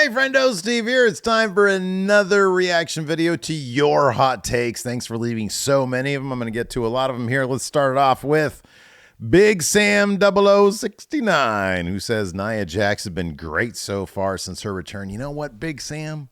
Hey friendo, Steve here. It's time for another reaction video to your hot takes. Thanks for leaving so many of them. I'm going to get to a lot of them here. Let's start it off with Big Sam 0069, who says Nia Jax has been great so far since her return. You know what, Big Sam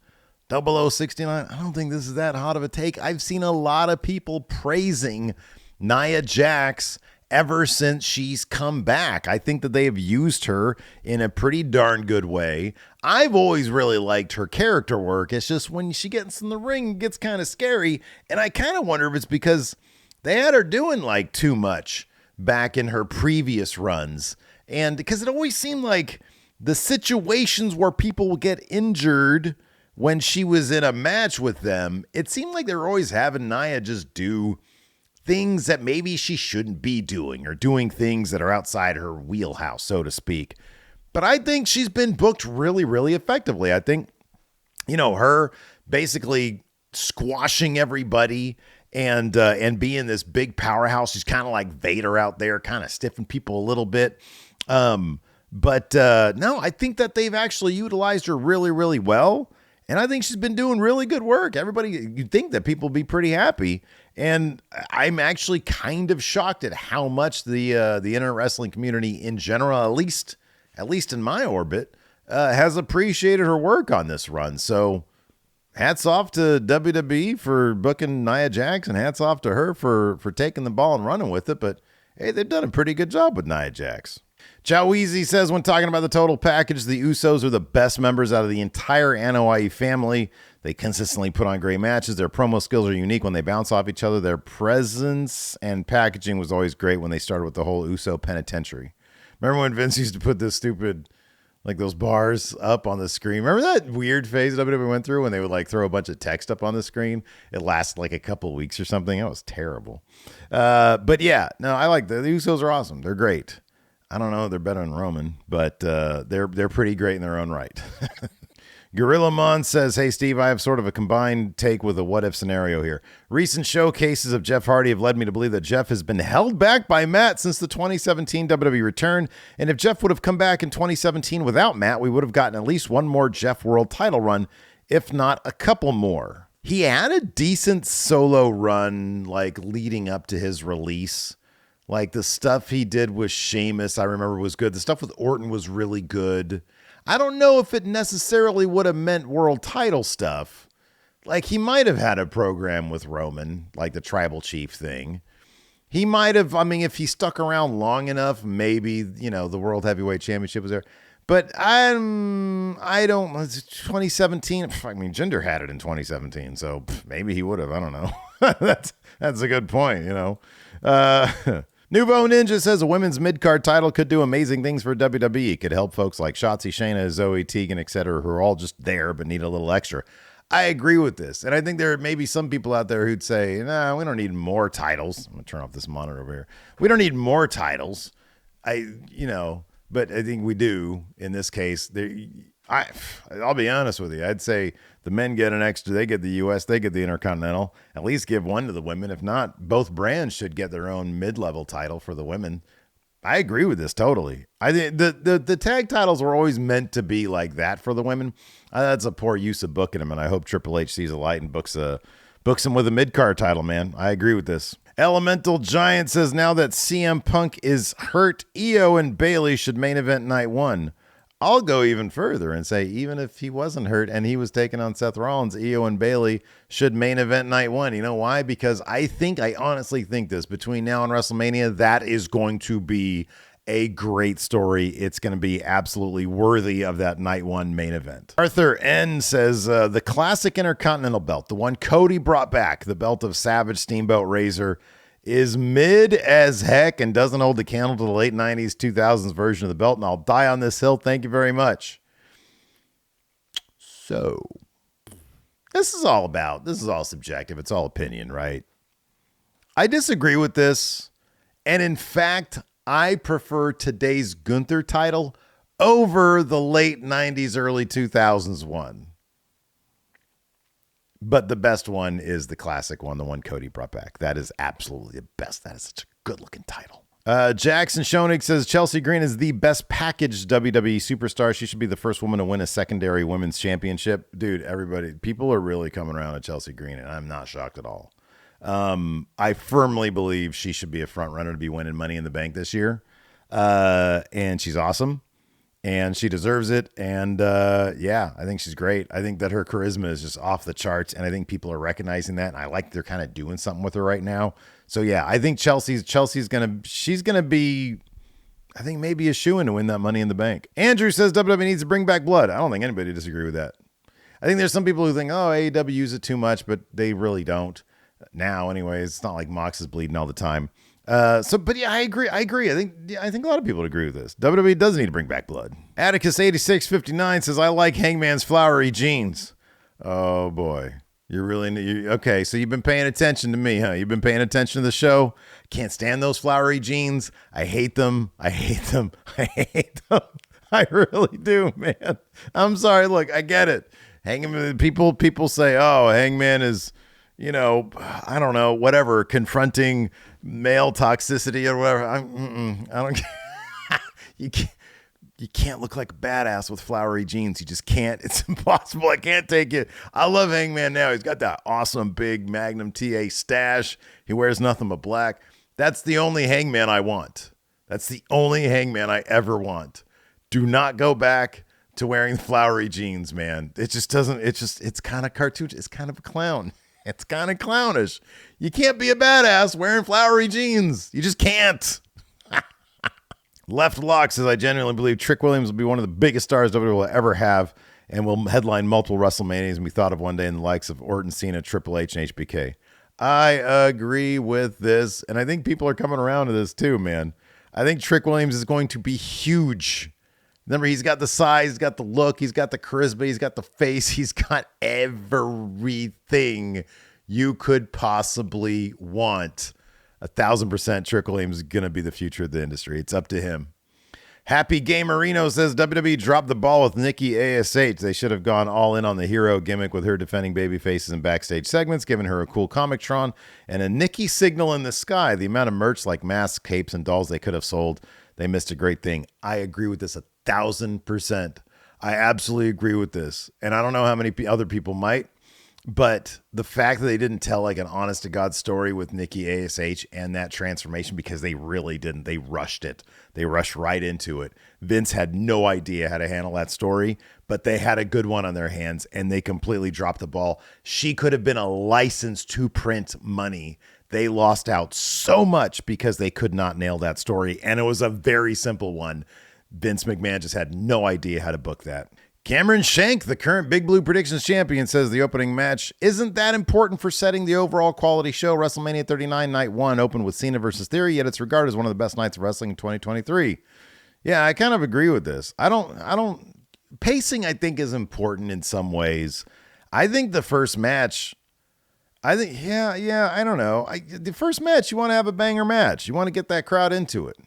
0069? I don't think this is that hot of a take. I've seen a lot of people praising Nia Jax ever since she's come back. I think that they have used her in a pretty darn good way. I've always really liked her character work. It's just when she gets in the ring, it gets kind of scary. And I kind of wonder if it's because they had her doing like too much back in her previous runs. And because it always seemed like the situations where people would get injured when she was in a match with them, it seemed like they were always having Nia just do things that maybe she shouldn't be doing, or doing things that are outside her wheelhouse, so to speak. But I think she's been booked really, really effectively. I think, you know, her basically squashing everybody and being this big powerhouse. She's kind of like Vader out there, kind of stiffing people a little bit. No, I think that they've actually utilized her really, really well. And I think she's been doing really good work. Everybody, you'd think that people would be pretty happy. And I'm actually kind of shocked at how much the internet wrestling community in general, at least in my orbit, has appreciated her work on this run. So hats off to WWE for booking Nia Jax, and hats off to her for taking the ball and running with it. But hey, they've done a pretty good job with Nia Jax. Choweezy says, when talking about the total package, the Usos are the best members out of the entire Anoa'i family. They consistently put on great matches. Their promo skills are unique when they bounce off each other. Their presence and packaging was always great when they started with the whole Uso penitentiary. Remember when Vince used to put this stupid, like those bars up on the screen? Remember that weird phase WWE went through when they would like throw a bunch of text up on the screen? It lasted like a couple of weeks or something. That was terrible. But yeah, no, I like the Usos are awesome. They're great. I don't know if they're better than Roman, but they're pretty great in their own right. Gorilla Mon says, hey, Steve, I have sort of a combined take with a what-if scenario here. Recent showcases of Jeff Hardy have led me to believe that Jeff has been held back by Matt since the 2017 WWE return, and if Jeff would have come back in 2017 without Matt, we would have gotten at least one more Jeff World title run, if not a couple more. He had a decent solo run, like, leading up to his release. Like, the stuff he did with Sheamus, I remember, was good. The stuff with Orton was really good. I don't know if it necessarily would have meant world title stuff. Like, he might have had a program with Roman, like the Tribal Chief thing. He might have, I mean, if he stuck around long enough, maybe, you know, the World Heavyweight Championship was there. But I don't, 2017, I mean, Jinder had it in 2017, so maybe he would have, I don't know. That's a good point, you know. Nuvo Ninja says a women's mid-card title could do amazing things for WWE. It could help folks like Shotzi, Shayna, Zoe, Tegan, etc., who are all just there but need a little extra. I agree with this. And I think there may be some people out there who'd say, nah, we don't need more titles. I'm going to turn off this monitor over here. We don't need more titles. But I think we do in this case. I'll be honest with you. I'd say the men get an extra. They get the U.S. They get the Intercontinental. At least give one to the women. If not, both brands should get their own mid-level title for the women. I agree with this totally. I think the tag titles were always meant to be like that for the women. That's a poor use of booking them, and I hope Triple H sees a light and books him with a mid-card title, man. I agree with this. Elemental Giant says, now that CM Punk is hurt, Io and Bayley should main event night one. I'll go even further and say, even if he wasn't hurt and he was taking on Seth Rollins, Io and Bayley should main event night one. You know why? Because I honestly think this, between now and WrestleMania, that is going to be a great story. It's going to be absolutely worthy of that night one main event. Arthur N says, the classic Intercontinental belt, the one Cody brought back, the belt of Savage, Steamboat, Razor, is mid as heck and doesn't hold the candle to the late 90s, 2000s version of the belt, and I'll die on this hill. Thank you very much. So, this is all subjective. It's all opinion, right? I disagree with this, and in fact, I prefer today's Gunther title over the late 90s, early 2000s one. But the best one is the classic one, the one Cody brought back. That is absolutely the best. That is such a good-looking title. Jackson Schoenig says Chelsea Green is the best packaged WWE superstar. She should be the first woman to win a secondary women's championship. Dude, people are really coming around at Chelsea Green, and I'm not shocked at all. I firmly believe she should be a front runner to be winning Money in the Bank this year. And she's awesome, and she deserves it. And yeah, I think she's great. I think that her charisma is just off the charts, and I think people are recognizing that. And I like they're kind of doing something with her right now. So yeah, I think she's gonna be, I think maybe a shoo-in to win that Money in the Bank. Andrew says WWE needs to bring back blood. I don't think anybody disagree with that. I think there's some people who think, oh, AEW use it too much, but they really don't. Now, anyways, it's not like Mox is bleeding all the time. But yeah, I agree. I think a lot of people would agree with this. WWE does need to bring back blood. Atticus8659 says, I like Hangman's flowery jeans. Oh boy. Okay, so you've been paying attention to me, huh? You've been paying attention to the show. Can't stand those flowery jeans. I hate them. I really do, man. I'm sorry. Look, I get it. Hangman, people say, oh, Hangman is, I don't know, whatever, confronting male toxicity or whatever. I don't You can't look like a badass with flowery jeans. You just can't. It's impossible. I can't take it. I love Hangman now. He's got that awesome big Magnum TA stash. He wears nothing but black. That's the only Hangman I want. That's the only Hangman I ever want. Do not go back to wearing flowery jeans, man. It just doesn't. It's kind of cartoon. It's kind of a clown. It's kind of clownish. You can't be a badass wearing flowery jeans. You just can't. Left Lock says, I genuinely believe Trick Williams will be one of the biggest stars WWE will ever have and will headline multiple WrestleManias and be thought of one day in the likes of Orton, Cena, Triple H, and HBK. I agree with this, and I think people are coming around to this too, man. I think Trick Williams is going to be huge. Remember, he's got the size, he's got the look, he's got the charisma, he's got the face, he's got everything you could possibly want. 1,000% Trick Williams is going to be the future of the industry. It's up to him. Happy Gamerino says WWE dropped the ball with Nikki ASH. They should have gone all in on the hero gimmick with her defending baby faces and backstage segments, giving her a cool Comic-Tron and a Nikki signal in the sky. The amount of merch like masks, capes, and dolls they could have sold, they missed a great thing. I agree with this 1,000%. I absolutely agree with this. And I don't know how many other people might. But the fact that they didn't tell like an honest to God story with Nikki ASH and that transformation, because they really didn't. They rushed it. They rushed right into it. Vince had no idea how to handle that story, but they had a good one on their hands and they completely dropped the ball. She could have been a license to print money. They lost out so much because they could not nail that story. And it was a very simple one. Vince McMahon just had no idea how to book that. Cameron Shank, the current Big Blue Predictions champion, says the opening match isn't that important for setting the overall quality show. WrestleMania 39 Night 1 opened with Cena versus Theory, yet it's regarded as one of the best nights of wrestling in 2023. Yeah, I kind of agree with this. Pacing, I think, is important in some ways. I think the first match, I don't know. The first match, you want to have a banger match. You want to get that crowd into it.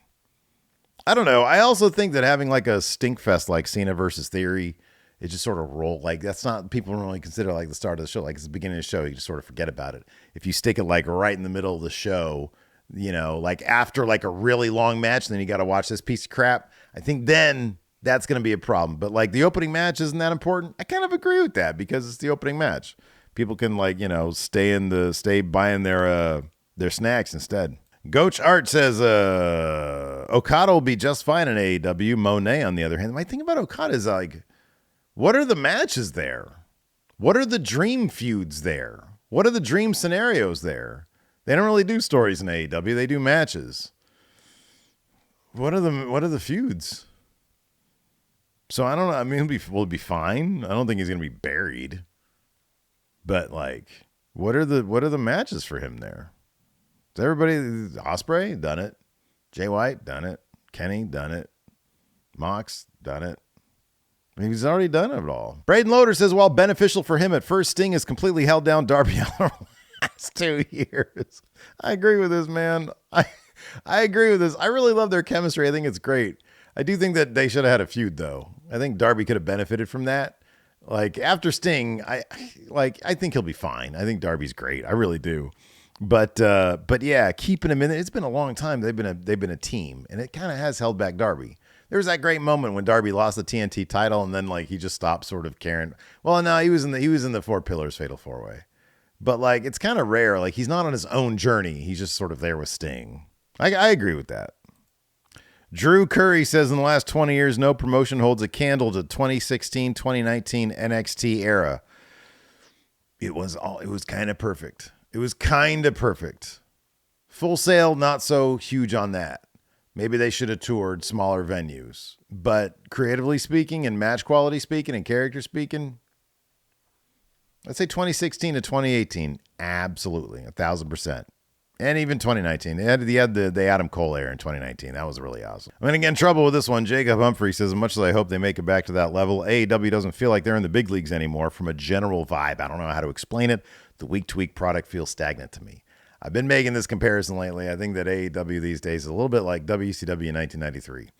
I don't know. I also think that having like a stink fest like Cena versus Theory, it just sort of roll. Like that's not, people don't really consider like the start of the show. Like it's the beginning of the show, you just sort of forget about it. If you stick it like right in the middle of the show, like after like a really long match, then you got to watch this piece of crap. I think then that's going to be a problem. But like the opening match isn't that important. I kind of agree with that because it's the opening match. People can like, stay buying their snacks instead. Goach Art says Okada will be just fine in AEW. Monet, on the other hand, my thing about Okada is like, what are the matches there? What are the dream feuds there? What are the dream scenarios there? They don't really do stories in AEW. They do matches. What are the feuds? So I don't know. I mean, will be fine. I don't think he's gonna be buried. But like, what are the matches for him there? Is everybody, Ospreay done it, Jay White done it, Kenny done it, Mox done it. I mean, he's already done it all. Braden Loader says, while beneficial for him at first, Sting has completely held down Darby Allin the last 2 years. I agree with this, man. I agree with this. I really love their chemistry. I think it's great. I do think that they should have had a feud, though. I think Darby could have benefited from that. Like, after Sting, I think he'll be fine. I think Darby's great. I really do. But yeah, keeping him in there. It's been a long time. They've been a team, and it kind of has held back Darby. There was that great moment when Darby lost the TNT title, and then like he just stopped sort of caring. Well, no, he was in the Four Pillars Fatal 4-Way, but like it's kind of rare. Like he's not on his own journey. He's just sort of there with Sting. I agree with that. Drew Curry says in the last 20 years, no promotion holds a candle to 2016, 2019 NXT era. It was kind of perfect. It was kind of perfect. Full Sail, not so huge on that. Maybe they should have toured smaller venues. But creatively speaking and match quality speaking and character speaking, I'd say 2016 to 2018, absolutely, 1,000%. And even 2019. They had the Adam Cole era in 2019. That was really awesome. I'm going to get in trouble with this one. Jacob Humphrey says, as much as I hope they make it back to that level, AEW doesn't feel like they're in the big leagues anymore from a general vibe. I don't know how to explain it. The week-to-week product feels stagnant to me. I've been making this comparison lately. I think that AEW these days is a little bit like WCW in 1993.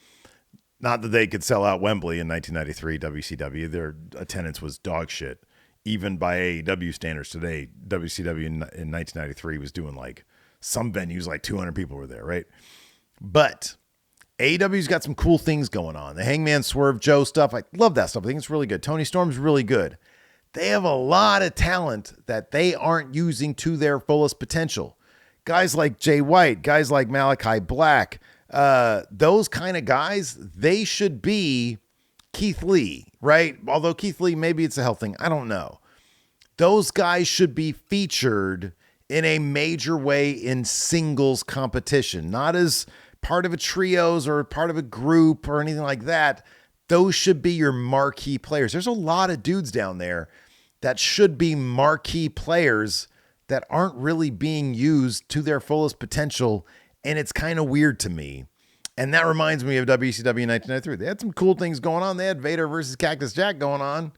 Not that they could sell out Wembley in 1993, WCW. Their attendance was dog shit. Even by AEW standards today, WCW in 1993 was doing like some venues, like 200 people were there, right? But AEW's got some cool things going on. The Hangman Swerve Joe stuff, I love that stuff. I think it's really good. Tony Storm's really good. They have a lot of talent that they aren't using to their fullest potential. Guys like Jay White, guys like Malachi Black, those kind of guys, they should be Keith Lee, right? Although Keith Lee, maybe it's a health thing. I don't know. Those guys should be featured in a major way in singles competition, not as part of a trios or part of a group or anything like that. Those should be your marquee players. There's a lot of dudes down there that should be marquee players that aren't really being used to their fullest potential. And it's kind of weird to me. And that reminds me of WCW in 1993. They had some cool things going on. They had Vader versus Cactus Jack going on.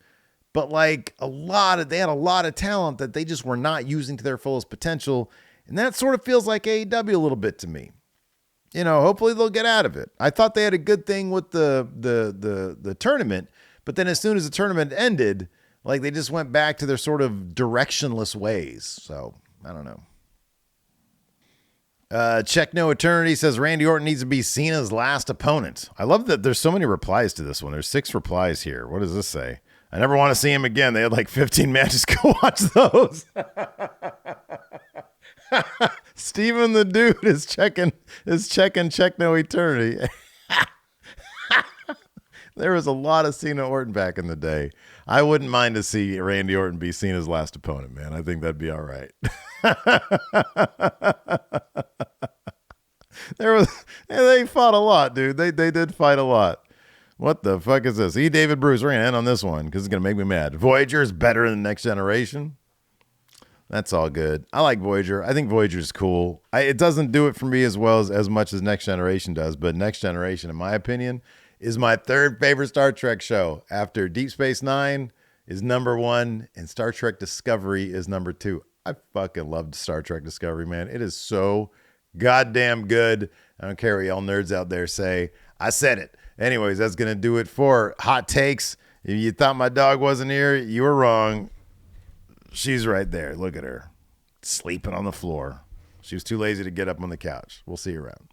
But like they had a lot of talent that they just were not using to their fullest potential. And that sort of feels like AEW a little bit to me. You know, hopefully they'll get out of it. I thought they had a good thing with the tournament, but then as soon as the tournament ended, like they just went back to their sort of directionless ways. So I don't know. Check No Eternity says Randy Orton needs to be Cena's last opponent. I love that there's so many replies to this one. There's 6 replies here. What does this say? I never want to see him again. They had like 15 matches. Go watch those. Steven the Dude is checking Check No Eternity. There was a lot of Cena Orton back in the day. I wouldn't mind to see Randy Orton be Cena's last opponent, man. I think that'd be all right. They fought a lot, dude. They did fight a lot. What the fuck is this? David Bruce, we're going to end on this one because it's going to make me mad. Voyager is better than Next Generation. That's all good. I like Voyager. I think Voyager is cool. It doesn't do it for me as well as much as Next Generation does, but Next Generation, in my opinion, is my 3rd favorite Star Trek show. After Deep Space Nine is number 1, and Star Trek Discovery is number 2. I fucking loved Star Trek Discovery, man. It is so goddamn good. I don't care what y'all nerds out there say. I said it. Anyways, that's going to do it for Hot Takes. If you thought my dog wasn't here, you were wrong. She's right there. Look at her. Sleeping on the floor. She was too lazy to get up on the couch. We'll see you around.